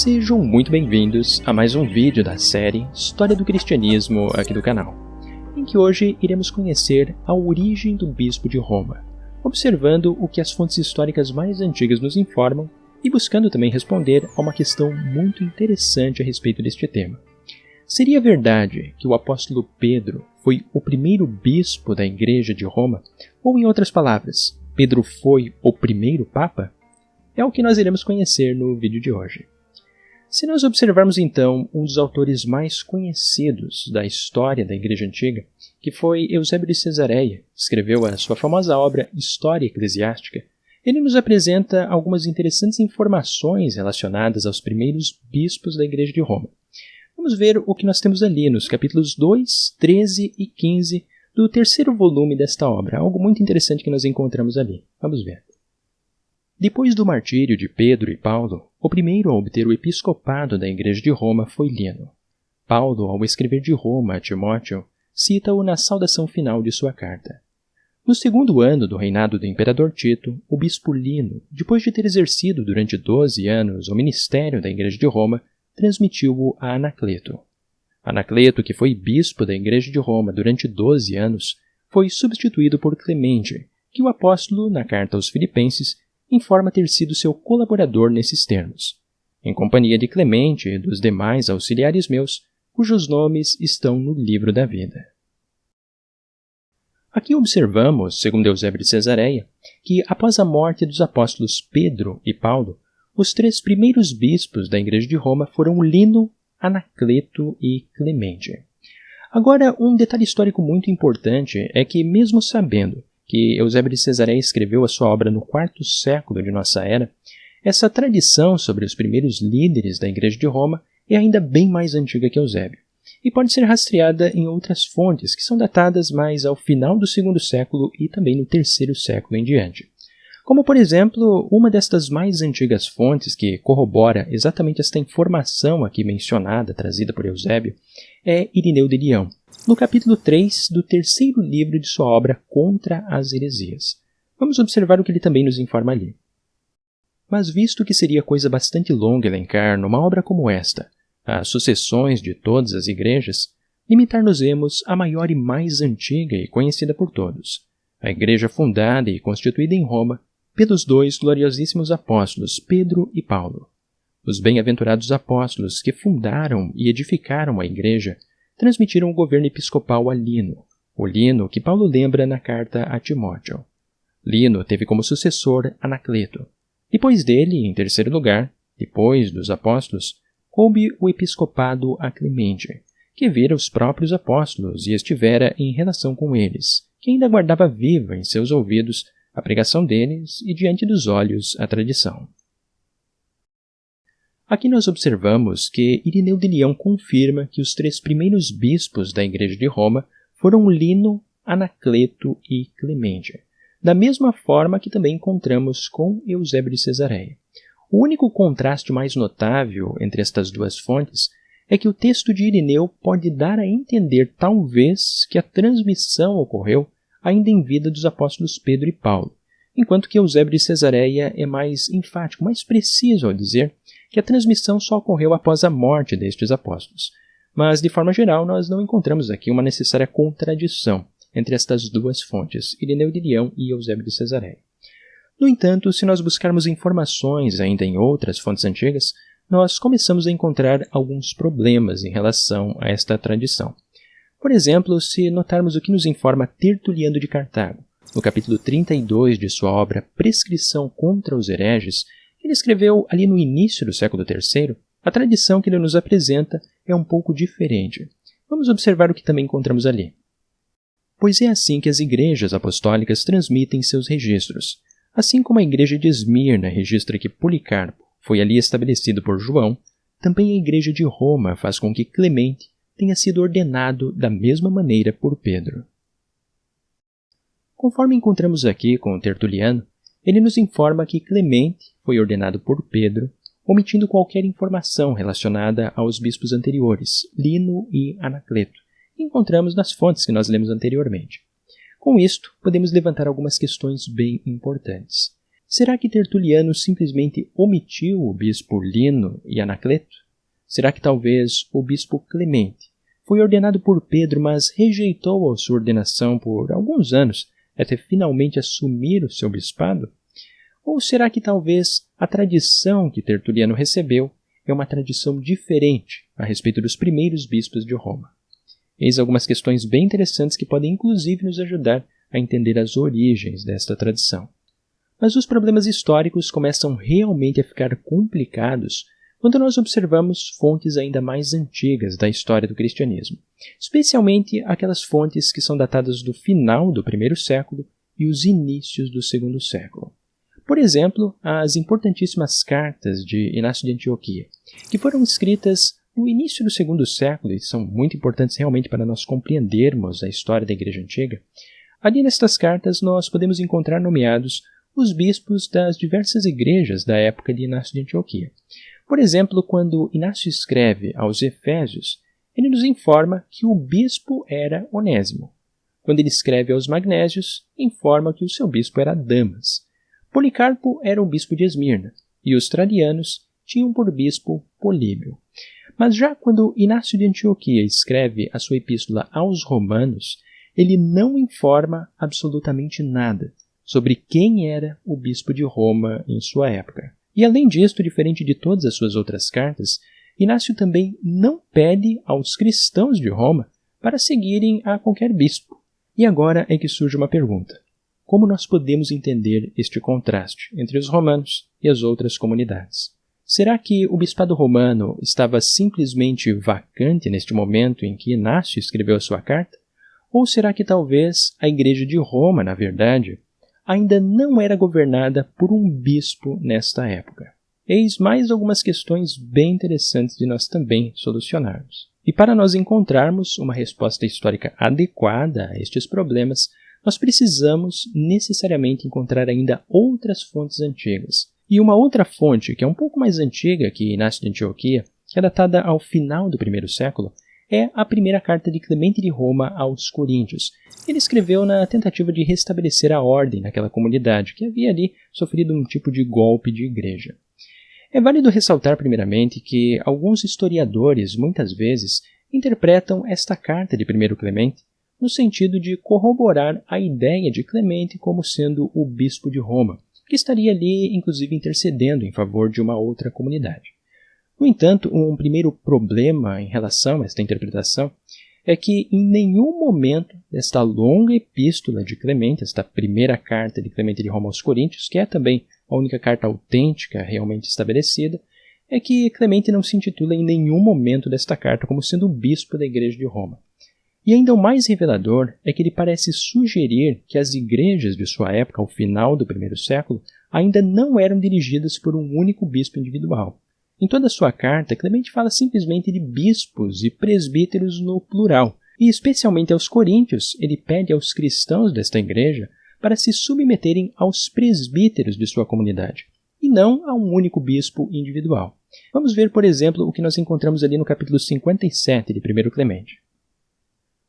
Sejam muito bem-vindos a mais um vídeo da série História do Cristianismo aqui do canal, em que hoje iremos conhecer a origem do Bispo de Roma, observando o que as fontes históricas mais antigas nos informam e buscando também responder a uma questão muito interessante a respeito deste tema. Seria verdade que o apóstolo Pedro foi o primeiro bispo da Igreja de Roma? Ou, em outras palavras, Pedro foi o primeiro Papa? É o que nós iremos conhecer no vídeo de hoje. Se nós observarmos então um dos autores mais conhecidos da história da Igreja Antiga, que foi Eusébio de Cesareia, que escreveu a sua famosa obra História Eclesiástica, ele nos apresenta algumas interessantes informações relacionadas aos primeiros bispos da Igreja de Roma. Vamos ver o que nós temos ali nos capítulos 2, 13 e 15 do terceiro volume desta obra, algo muito interessante que nós encontramos ali. Vamos ver. Depois do martírio de Pedro e Paulo, o primeiro a obter o episcopado da Igreja de Roma foi Lino. Paulo, ao escrever de Roma a Timóteo, cita-o na saudação final de sua carta. No segundo ano do reinado do imperador Tito, o bispo Lino, depois de ter exercido durante 12 anos o ministério da Igreja de Roma, transmitiu-o a Anacleto. Anacleto, que foi bispo da Igreja de Roma durante 12 anos, foi substituído por Clemente, que o apóstolo, na carta aos Filipenses, informa ter sido seu colaborador nesses termos, em companhia de Clemente e dos demais auxiliares meus, cujos nomes estão no livro da vida. Aqui observamos, segundo Eusébio de Cesareia, que após a morte dos apóstolos Pedro e Paulo, os três primeiros bispos da Igreja de Roma foram Lino, Anacleto e Clemente. Agora, um detalhe histórico muito importante é que, mesmo sabendo que Eusébio de Cesareia escreveu a sua obra no quarto século de nossa era, essa tradição sobre os primeiros líderes da Igreja de Roma é ainda bem mais antiga que Eusébio, e pode ser rastreada em outras fontes que são datadas mais ao final do segundo século e também no terceiro século em diante. Como, por exemplo, uma destas mais antigas fontes que corrobora exatamente esta informação aqui mencionada, trazida por Eusébio, é Irineu de Leão, no capítulo 3 do terceiro livro de sua obra Contra as Heresias. Vamos observar o que ele também nos informa ali. Mas visto que seria coisa bastante longa elencar numa obra como esta as sucessões de todas as igrejas, limitar-nos-emos à maior e mais antiga e conhecida por todos, a igreja fundada e constituída em Roma pelos dois gloriosíssimos apóstolos Pedro e Paulo. Os bem-aventurados apóstolos que fundaram e edificaram a igreja transmitiram o governo episcopal a Lino, o Lino que Paulo lembra na carta a Timóteo. Lino teve como sucessor Anacleto. Depois dele, em terceiro lugar, depois dos apóstolos, coube o episcopado a Clemente, que vira os próprios apóstolos e estivera em relação com eles, que ainda guardava viva em seus ouvidos a pregação deles e diante dos olhos a tradição. Aqui nós observamos que Irineu de Leão confirma que os três primeiros bispos da Igreja de Roma foram Lino, Anacleto e Clemente, da mesma forma que também encontramos com Eusébio de Cesareia. O único contraste mais notável entre estas duas fontes é que o texto de Irineu pode dar a entender talvez que a transmissão ocorreu ainda em vida dos apóstolos Pedro e Paulo, enquanto que Eusébio de Cesareia é mais enfático, mais preciso ao dizer que a transmissão só ocorreu após a morte destes apóstolos. Mas, de forma geral, nós não encontramos aqui uma necessária contradição entre estas duas fontes, Irineu de Leão e Eusébio de Cesareia. No entanto, se nós buscarmos informações ainda em outras fontes antigas, nós começamos a encontrar alguns problemas em relação a esta tradição. Por exemplo, se notarmos o que nos informa Tertuliano de Cartago, no capítulo 32 de sua obra Prescrição contra os hereges, ele escreveu ali no início do século III, a tradição que ele nos apresenta é um pouco diferente. Vamos observar o que também encontramos ali. Pois é assim que as igrejas apostólicas transmitem seus registros. Assim como a igreja de Esmirna registra que Policarpo foi ali estabelecido por João, também a igreja de Roma faz com que Clemente tenha sido ordenado da mesma maneira por Pedro. Conforme encontramos aqui com Tertuliano, ele nos informa que Clemente foi ordenado por Pedro, omitindo qualquer informação relacionada aos bispos anteriores, Lino e Anacleto, que encontramos nas fontes que nós lemos anteriormente. Com isto, podemos levantar algumas questões bem importantes. Será que Tertuliano simplesmente omitiu o bispo Lino e Anacleto? Será que talvez o bispo Clemente foi ordenado por Pedro, mas rejeitou a sua ordenação por alguns anos, até finalmente assumir o seu bispado? Ou será que talvez a tradição que Tertuliano recebeu é uma tradição diferente a respeito dos primeiros bispos de Roma? Eis algumas questões bem interessantes que podem inclusive nos ajudar a entender as origens desta tradição. Mas os problemas históricos começam realmente a ficar complicados quando nós observamos fontes ainda mais antigas da história do cristianismo, especialmente aquelas fontes que são datadas do final do primeiro século e os inícios do segundo século. Por exemplo, as importantíssimas cartas de Inácio de Antioquia, que foram escritas no início do segundo século e são muito importantes realmente para nós compreendermos a história da Igreja Antiga. Ali nestas cartas nós podemos encontrar nomeados os bispos das diversas igrejas da época de Inácio de Antioquia. Por exemplo, quando Inácio escreve aos Efésios, ele nos informa que o bispo era Onésimo. Quando ele escreve aos Magnésios, informa que o seu bispo era Damas. Policarpo era o bispo de Esmirna, e os Tradianos tinham por bispo Políbio. Mas já quando Inácio de Antioquia escreve a sua epístola aos Romanos, ele não informa absolutamente nada sobre quem era o bispo de Roma em sua época. E além disto, diferente de todas as suas outras cartas, Inácio também não pede aos cristãos de Roma para seguirem a qualquer bispo. E agora é que surge uma pergunta. Como nós podemos entender este contraste entre os romanos e as outras comunidades? Será que o bispado romano estava simplesmente vacante neste momento em que Inácio escreveu a sua carta? Ou será que talvez a Igreja de Roma, na verdade, ainda não era governada por um bispo nesta época? Eis mais algumas questões bem interessantes de nós também solucionarmos. E para nós encontrarmos uma resposta histórica adequada a estes problemas, nós precisamos necessariamente encontrar ainda outras fontes antigas. E uma outra fonte, que é um pouco mais antiga que Inácio de Antioquia, que é datada ao final do primeiro século, é a primeira carta de Clemente de Roma aos Coríntios. Ele escreveu na tentativa de restabelecer a ordem naquela comunidade, que havia ali sofrido um tipo de golpe de igreja. É válido ressaltar, primeiramente, que alguns historiadores, muitas vezes, interpretam esta carta de 1 Clemente no sentido de corroborar a ideia de Clemente como sendo o bispo de Roma, que estaria ali, inclusive, intercedendo em favor de uma outra comunidade. No entanto, um primeiro problema em relação a esta interpretação é que em nenhum momento desta longa epístola de Clemente, esta primeira carta de Clemente de Roma aos Coríntios, que é também a única carta autêntica realmente estabelecida, é que Clemente não se intitula em nenhum momento desta carta como sendo o bispo da Igreja de Roma. E ainda o mais revelador é que ele parece sugerir que as igrejas de sua época, ao final do primeiro século, ainda não eram dirigidas por um único bispo individual. Em toda a sua carta, Clemente fala simplesmente de bispos e presbíteros no plural, e especialmente aos coríntios, ele pede aos cristãos desta igreja para se submeterem aos presbíteros de sua comunidade, e não a um único bispo individual. Vamos ver, por exemplo, o que nós encontramos ali no capítulo 57 de 1 Clemente.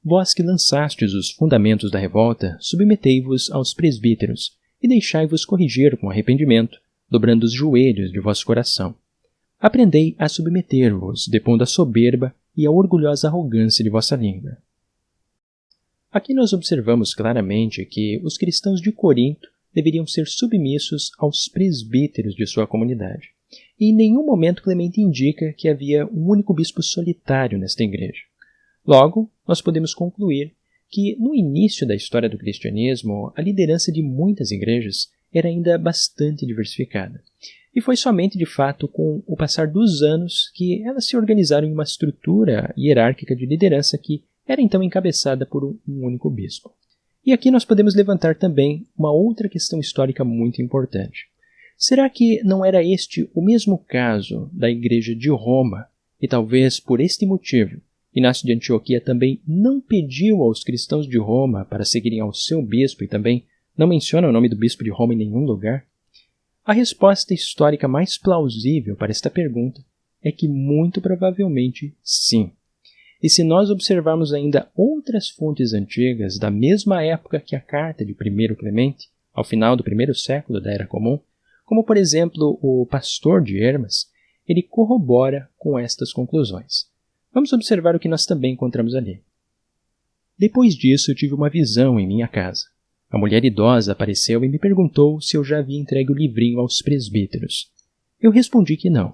Vós que lançastes os fundamentos da revolta, submetei-vos aos presbíteros, e deixai-vos corrigir com arrependimento, dobrando os joelhos de vosso coração. Aprendei a submeter-vos, depondo a soberba e a orgulhosa arrogância de vossa língua. Aqui nós observamos claramente que os cristãos de Corinto deveriam ser submissos aos presbíteros de sua comunidade. E em nenhum momento Clemente indica que havia um único bispo solitário nesta igreja. Logo, nós podemos concluir que no início da história do cristianismo, a liderança de muitas igrejas era ainda bastante diversificada. E foi somente, de fato, com o passar dos anos que elas se organizaram em uma estrutura hierárquica de liderança que era então encabeçada por um único bispo. E aqui nós podemos levantar também uma outra questão histórica muito importante. Será que não era este o mesmo caso da Igreja de Roma? E talvez por este motivo, Inácio de Antioquia também não pediu aos cristãos de Roma para seguirem ao seu bispo e também não menciona o nome do bispo de Roma em nenhum lugar? A resposta histórica mais plausível para esta pergunta é que muito provavelmente sim. E se nós observarmos ainda outras fontes antigas da mesma época que a carta de 1 Clemente, ao final do primeiro século da Era Comum, como por exemplo o Pastor de Hermas, ele corrobora com estas conclusões. Vamos observar o que nós também encontramos ali. Depois disso eu tive uma visão em minha casa. A mulher idosa apareceu e me perguntou se eu já havia entregue o livrinho aos presbíteros. Eu respondi que não.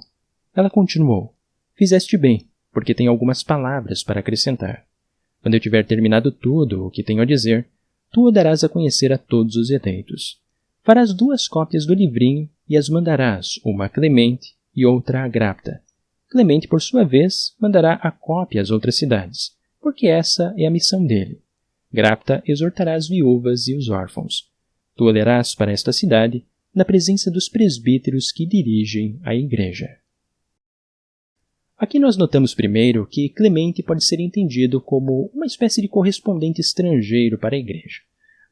Ela continuou: fizeste bem, porque tenho algumas palavras para acrescentar. Quando eu tiver terminado tudo o que tenho a dizer, tu o darás a conhecer a todos os eleitos. Farás 2 cópias do livrinho e as mandarás, uma a Clemente e outra a Grapta. Clemente, por sua vez, mandará a cópia às outras cidades, porque essa é a missão dele. Grapta exortará as viúvas e os órfãos. Tu o lerás para esta cidade, na presença dos presbíteros que dirigem a igreja. Aqui nós notamos primeiro que Clemente pode ser entendido como uma espécie de correspondente estrangeiro para a igreja,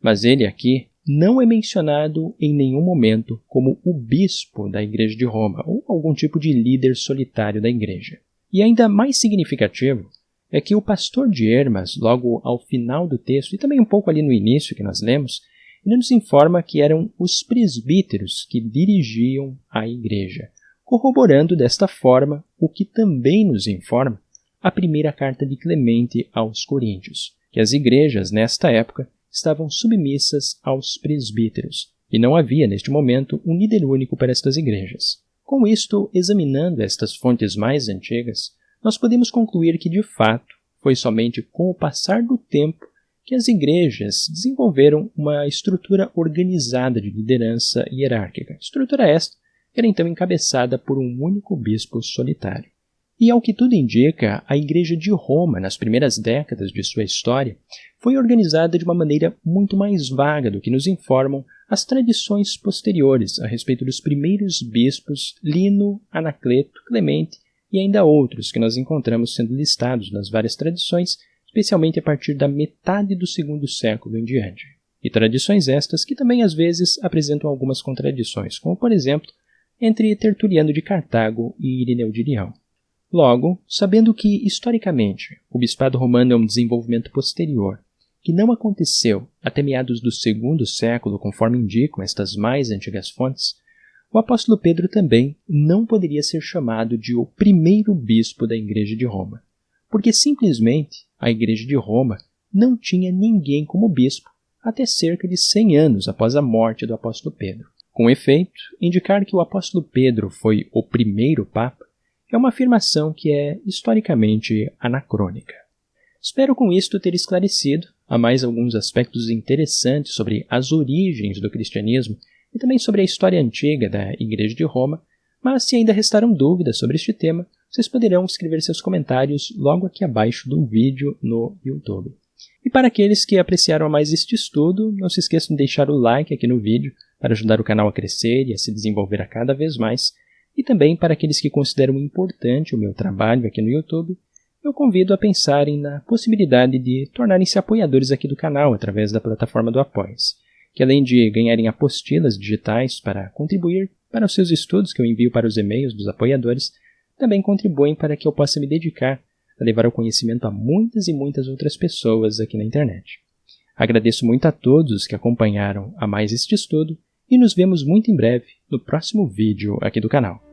mas ele aqui não é mencionado em nenhum momento como o bispo da igreja de Roma ou algum tipo de líder solitário da igreja. E ainda mais significativo é que o pastor de Hermas, logo ao final do texto, e também um pouco ali no início que nós lemos, ele nos informa que eram os presbíteros que dirigiam a igreja, corroborando desta forma o que também nos informa a primeira carta de Clemente aos Coríntios, que as igrejas, nesta época, estavam submissas aos presbíteros, e não havia, neste momento, um líder único para estas igrejas. Com isto, examinando estas fontes mais antigas, nós podemos concluir que, de fato, foi somente com o passar do tempo que as igrejas desenvolveram uma estrutura organizada de liderança hierárquica. Estrutura esta que era então encabeçada por um único bispo solitário. E, ao que tudo indica, a Igreja de Roma, nas primeiras décadas de sua história, foi organizada de uma maneira muito mais vaga do que nos informam as tradições posteriores a respeito dos primeiros bispos Lino, Anacleto, Clemente e ainda outros que nós encontramos sendo listados nas várias tradições, especialmente a partir da metade do 2º século em diante. E tradições estas que também às vezes apresentam algumas contradições, como por exemplo, entre Tertuliano de Cartago e Irineu de Leão. Logo, sabendo que, historicamente, o bispado romano é um desenvolvimento posterior, que não aconteceu até meados do 2º século, conforme indicam estas mais antigas fontes, o apóstolo Pedro também não poderia ser chamado de o primeiro bispo da Igreja de Roma, porque simplesmente a Igreja de Roma não tinha ninguém como bispo até cerca de 100 anos após a morte do apóstolo Pedro. Com efeito, indicar que o apóstolo Pedro foi o primeiro papa é uma afirmação que é historicamente anacrônica. Espero com isto ter esclarecido a mais alguns aspectos interessantes sobre as origens do cristianismo e também sobre a história antiga da Igreja de Roma, mas se ainda restaram dúvidas sobre este tema, vocês poderão escrever seus comentários logo aqui abaixo do vídeo no YouTube. E para aqueles que apreciaram mais este estudo, não se esqueçam de deixar o like aqui no vídeo para ajudar o canal a crescer e a se desenvolver a cada vez mais, e também para aqueles que consideram importante o meu trabalho aqui no YouTube, eu convido a pensarem na possibilidade de tornarem-se apoiadores aqui do canal através da plataforma do Apoia-se, que além de ganharem apostilas digitais para contribuir para os seus estudos que eu envio para os e-mails dos apoiadores, também contribuem para que eu possa me dedicar a levar o conhecimento a muitas e muitas outras pessoas aqui na internet. Agradeço muito a todos que acompanharam a mais este estudo e nos vemos muito em breve no próximo vídeo aqui do canal.